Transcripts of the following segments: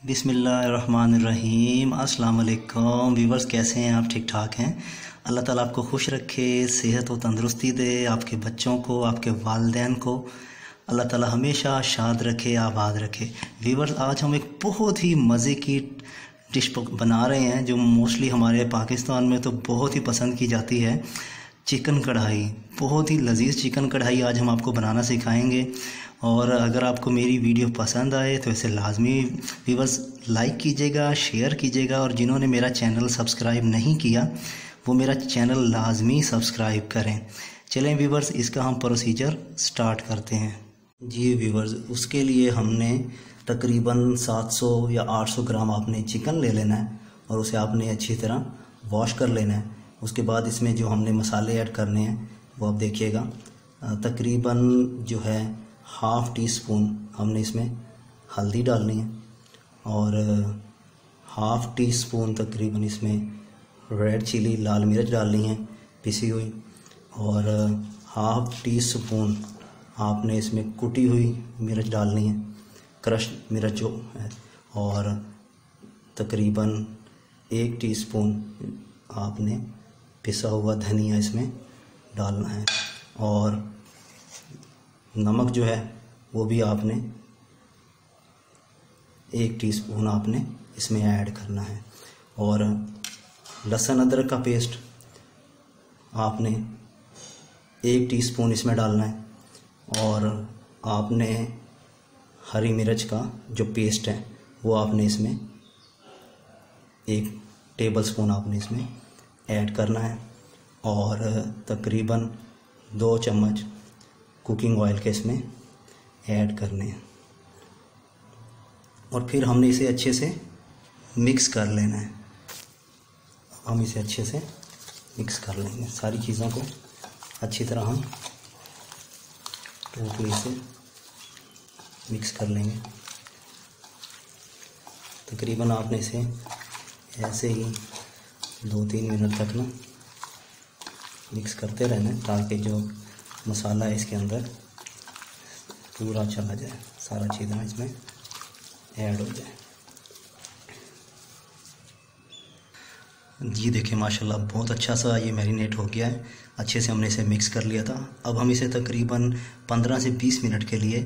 बिस्मिल्लाहिर्रहमानिर्रहीम। अस्सलाम वालेकुम व्यूवर्स, कैसे हैं आप? ठीक ठाक हैं? अल्लाह ताला आपको खुश रखे, सेहत और तंदुरुस्ती दे, आपके बच्चों को, आपके वालिदैन को अल्लाह ताला हमेशा शाद रखे, आबाद रखे। व्यूवर्स, आज हम एक बहुत ही मज़े की डिश बना रहे हैं जो मोस्टली हमारे पाकिस्तान में तो बहुत ही पसंद की जाती है। चिकन कढ़ाई, बहुत ही लजीज चिकन कढ़ाई आज हम आपको बनाना सिखाएंगे। और अगर आपको मेरी वीडियो पसंद आए तो इसे लाजमी व्यूवर्स लाइक कीजिएगा, शेयर कीजिएगा, और जिन्होंने मेरा चैनल सब्सक्राइब नहीं किया वो मेरा चैनल लाजमी सब्सक्राइब करें। चलें व्यूवर्स, इसका हम प्रोसीजर स्टार्ट करते हैं। जी व्यूवर्स, उसके लिए हमने तकरीबन 700 या 800 ग्राम आपने चिकन ले लेना है और उसे आपने अच्छी तरह वॉश कर लेना है। उसके बाद इसमें जो हमने मसाले ऐड करने हैं वो आप देखिएगा। तकरीबन जो है हाफ़ टी स्पून हमने इसमें हल्दी डालनी है और हाफ़ टी स्पून तकरीबन इसमें रेड चिली लाल मिर्च डालनी है पिसी हुई, और हाफ़ टी स्पून आपने इसमें कुटी हुई मिर्च डालनी है, क्रश मिर्च जो है, और तकरीबन 1 टीस्पून आपने पिसा हुआ धनिया इसमें डालना है, और नमक जो है वो भी आपने 1 टीस्पून आपने इसमें ऐड करना है, और लहसुन अदरक का पेस्ट आपने 1 टीस्पून इसमें डालना है, और आपने हरी मिर्च का जो पेस्ट है वो आपने इसमें 1 टेबलस्पून आपने इसमें ऐड करना है, और तकरीबन 2 चम्मच कुकिंग ऑयल के इसमें ऐड करने हैं, और फिर हमने इसे अच्छे से मिक्स कर लेना है। हम इसे अच्छे से मिक्स कर लेंगे, सारी चीज़ों को अच्छी तरह हम टोटली से मिक्स कर लेंगे। तकरीबन आपने इसे ऐसे ही 2-3 मिनट तक ना मिक्स करते रहना है ताकि जो मसाला है इसके अंदर पूरा चला जाए, सारा चीज़ें इसमें ऐड हो जाए। जी देखिए, माशाल्लाह बहुत अच्छा सा ये मैरिनेट हो गया है, अच्छे से हमने इसे मिक्स कर लिया था। अब हम इसे तकरीबन 15 से 20 मिनट के लिए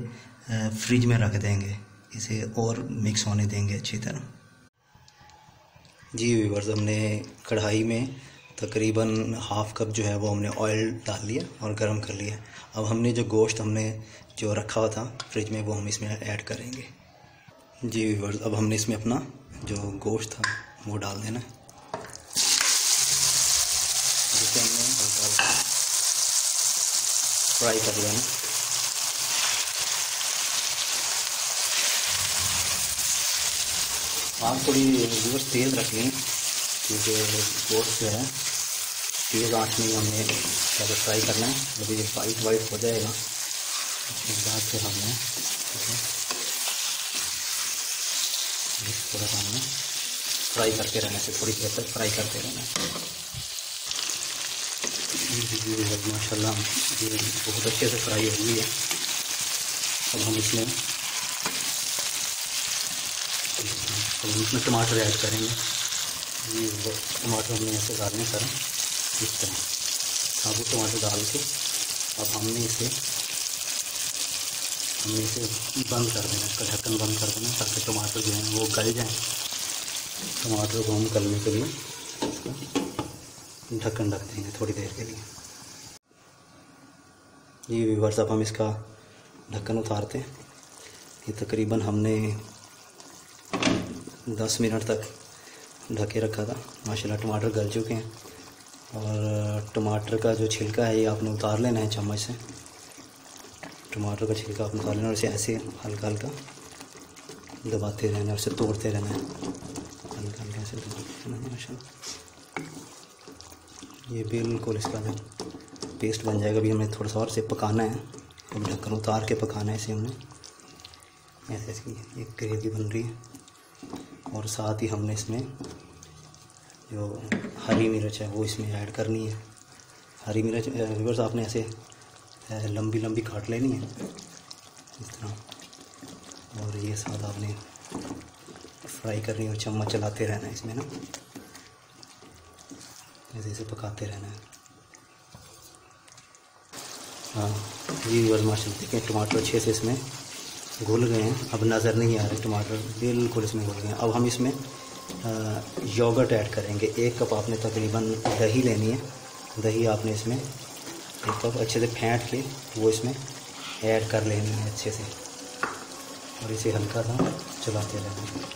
फ्रिज में रख देंगे, इसे और मिक्स होने देंगे अच्छी तरह। जी व्यूअर्स, हमने कढ़ाई में तकरीबन हाफ़ कप जो है वो हमने ऑयल डाल लिया और गर्म कर लिया। अब हमने जो गोश्त हमने जो रखा हुआ था फ्रिज में वो हम इसमें ऐड करेंगे। जी व्यूअर्स, अब हमने इसमें अपना जो गोश्त था वो डाल देना, जिसे हमने हल्का फ्राई कर लेना। आग थोड़ी व्यूअर्स तेज़ रख लें क्योंकि गोश्त जो है तेज़ आंच में हमने ज़्यादा फ्राई करना है। जब ये वाइट हो जाएगा उसके बाद फिर हमने थोड़ा सा हमने फ्राई करते रहने से थोड़ी देर तक फ्राई करते रहना है। माशाल्लाह ये बहुत अच्छे से फ्राई हो गई है। अब हम इसमें टमाटर ऐड करेंगे। ये टमाटर हमने ऐसे डालने सारा इस तरह साबुत टमाटर डाल के अब हमने इसे बंद कर देना, इसका ढक्कन बंद कर देना ताकि टमाटर जो हैं वो गल जाएं। टमाटर को हम गलने के लिए ढक्कन ढक देंगे थोड़ी देर के लिए। ये व्यूअर्स, अब हम इसका ढक्कन उतारते हैं। ये तकरीबन हमने 10 मिनट तक ढके रखा था। माशाल्लाह टमाटर गल चुके हैं, और टमाटर का जो छिलका है ये आपने उतार लेना है चम्मच से। टमाटर का छिलका आपने उतार लेना और इसे ऐसे हल्का हल्का दबाते रहना है, उसे तोड़ते रहना है, हल्का हल्का ऐसे दबाते रहना है। माशाल्लाह ये बिल्कुल इसका जो पेस्ट बन जाएगा। अभी हमें थोड़ा सा और इसे पकाना है, अब ढक्कन उतार के पकाना है इसे हमने। ऐसे इसकी एक ग्रेवी बन रही है, और साथ ही हमने इसमें जो हरी मिर्च है वो इसमें ऐड करनी है। हरी मिर्च व्यूअर्स आपने ऐसे लंबी लंबी काट लेनी है इस तरह, और ये साथ आपने फ्राई करनी और चम्मच चलाते रहना है इसमें ना, ऐसे पकाते रहना है। हाँ जी व्यूअर्स, माशाल्लाह देखिए टमाटर अच्छे से इसमें घुल गए हैं, अब नज़र नहीं आ रहे टमाटर, बिल्कुल इसमें घुल गए हैं। अब हम इसमें योगर्ट ऐड करेंगे। 1 कप आपने तकरीबन दही लेनी है, दही आपने इसमें 1 कप अच्छे से फेंट के वो इसमें ऐड कर लेनी है अच्छे से, और इसे हल्का सा चलाते रहना है।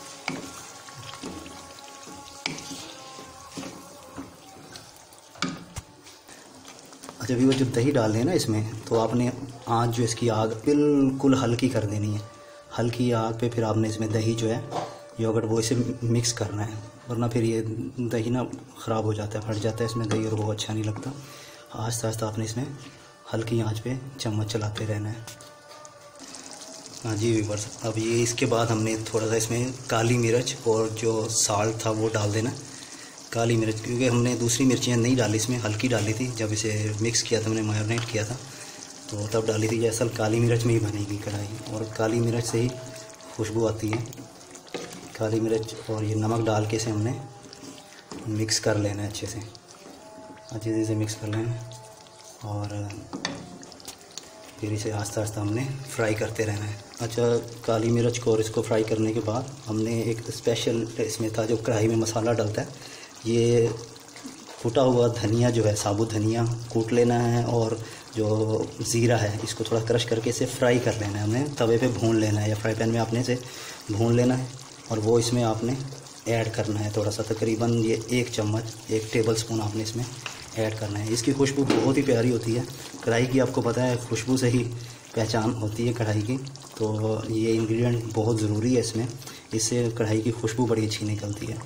अच्छा भी वो जब दही डाल दें ना इसमें, तो आपने आँच जो इसकी आग बिल्कुल हल्की कर देनी है। हल्की आग पे फिर आपने इसमें दही जो है योगर्ट वो इसे मिक्स करना है, वरना फिर ये दही ना ख़राब हो जाता है, फट जाता है इसमें दही और वो अच्छा नहीं लगता। आहिस्ता आहिस्ता आपने इसमें हल्की आंच पे चम्मच चलाते रहना है। हाँ जी व्यूअर्स, अब ये इसके बाद हमने थोड़ा सा इसमें काली मिर्च और जो साल्ट था वो डाल देना। काली मिर्च क्योंकि हमने दूसरी मिर्चियाँ नहीं डाली इसमें, हल्की डाली थी जब इसे मिक्स किया था, हमने मैरिनेट किया था तो तब डाली थी। असल काली मिर्च में ही बनेगी कढ़ाई, और काली मिर्च से ही खुशबू आती है। काली मिर्च और ये नमक डाल के इसे हमने मिक्स कर लेना है अच्छे से मिक्स कर लेना है, और फिर इसे आस्ता आस्ता हमने फ्राई करते रहना है। अच्छा, काली मिर्च को और इसको फ्राई करने के बाद हमने एक स्पेशल इसमें था जो कढ़ाई में मसाला डलता है, ये कूटा हुआ धनिया जो है, साबुत धनिया कूट लेना है, और जो ज़ीरा है इसको थोड़ा क्रश करके इसे फ्राई कर लेना है। हमने तवे पे भून लेना है या फ्राई पैन में आपने इसे भून लेना है, और वो इसमें आपने ऐड करना है थोड़ा सा, तकरीबन ये 1 चम्मच 1 टेबल स्पून आपने इसमें ऐड करना है। इसकी खुशबू बहुत ही प्यारी होती है कढ़ाई की, आपको पता है खुशबू से ही पहचान होती है कढ़ाई की, तो ये इंग्रेडिएंट बहुत ज़रूरी है इसमें, इससे कढ़ाई की खुशबू बड़ी अच्छी निकलती है।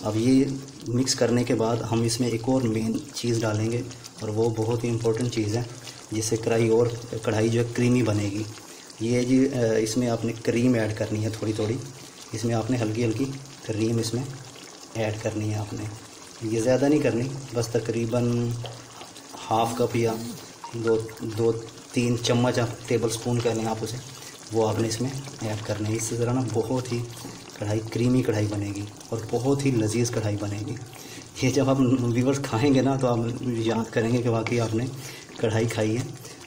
अब ये मिक्स करने के बाद हम इसमें एक और मेन चीज़ डालेंगे, और वो बहुत ही इम्पोर्टेंट चीज़ है जिससे कढ़ाई जो है क्रीमी बनेगी। ये जी इसमें आपने क्रीम ऐड करनी है थोड़ी थोड़ी, इसमें आपने हल्की हल्की क्रीम इसमें ऐड करनी है आपने, ये ज़्यादा नहीं करनी, बस तकरीबन हाफ़ कप या 2-3 चम्मच आप टेबल स्पून कह लें आप उसे, वो आपने इसमें ऐड करना है। इससे ज़रा ना बहुत ही क्रीमी कढ़ाई बनेगी और बहुत ही लजीज कढ़ाई बनेगी। ये जब आप व्यूअर्स खाएंगे ना तो आप याद करेंगे कि वाकई आपने कढ़ाई खाई है।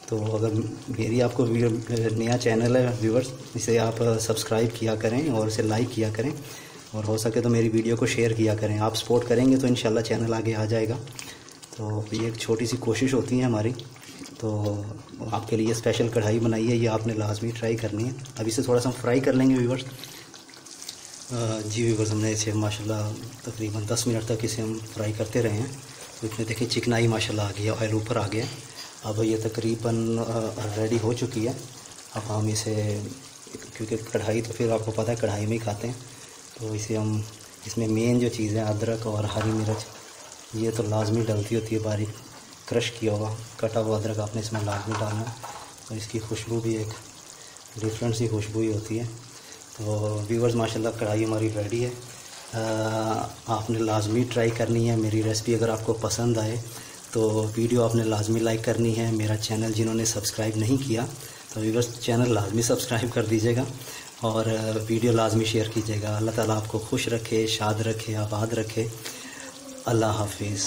तो अगर मेरी आपको नया चैनल है व्यूअर्स, इसे आप सब्सक्राइब किया करें और इसे लाइक किया करें, और हो सके तो मेरी वीडियो को शेयर किया करें। आप सपोर्ट करेंगे तो इंशाल्लाह चैनल आगे आ जाएगा। तो ये एक छोटी सी कोशिश होती है हमारी, तो आपके लिए स्पेशल कढ़ाई बनाई है, ये आपने लाजमी ट्राई करनी है। अब इसे थोड़ा सा फ्राई कर लेंगे व्यूअर्स। जी व्यूअर्स, हमने इसे माशाल्लाह तकरीबन 10 मिनट तक इसे हम फ्राई करते रहे हैं, तो इसमें देखिए चिकनाई माशाल्लाह आ गई है, ऑयल ऊपर आ गया। अब ये तकरीबन रेडी हो चुकी है। अब हम इसे, क्योंकि कढ़ाई तो फिर आपको पता है कढ़ाई में ही खाते हैं, तो इसे हम इसमें मेन जो चीज़ है अदरक और हरी मिर्च, ये तो लाजमी डलती होती है, बारीक क्रश किया हुआ कटा हुआ अदरक आपने इसमें लाजमी डालना है, और इसकी खुशबू भी एक डिफरेंट सी खुशबू ही होती है। तो व्यूअर्स माशाल्लाह कढ़ाई हमारी रेडी है। आपने लाजमी ट्राई करनी है मेरी रेसिपी। अगर आपको पसंद आए तो वीडियो आपने लाजमी लाइक करनी है। मेरा चैनल जिन्होंने सब्सक्राइब नहीं किया तो व्यूअर्स चैनल लाजमी सब्सक्राइब कर दीजिएगा, और वीडियो लाजमी शेयर कीजिएगा। अल्लाह ताला आपको खुश रखे, शाद रखे, आबाद रखे। अल्लाह हाफिज़।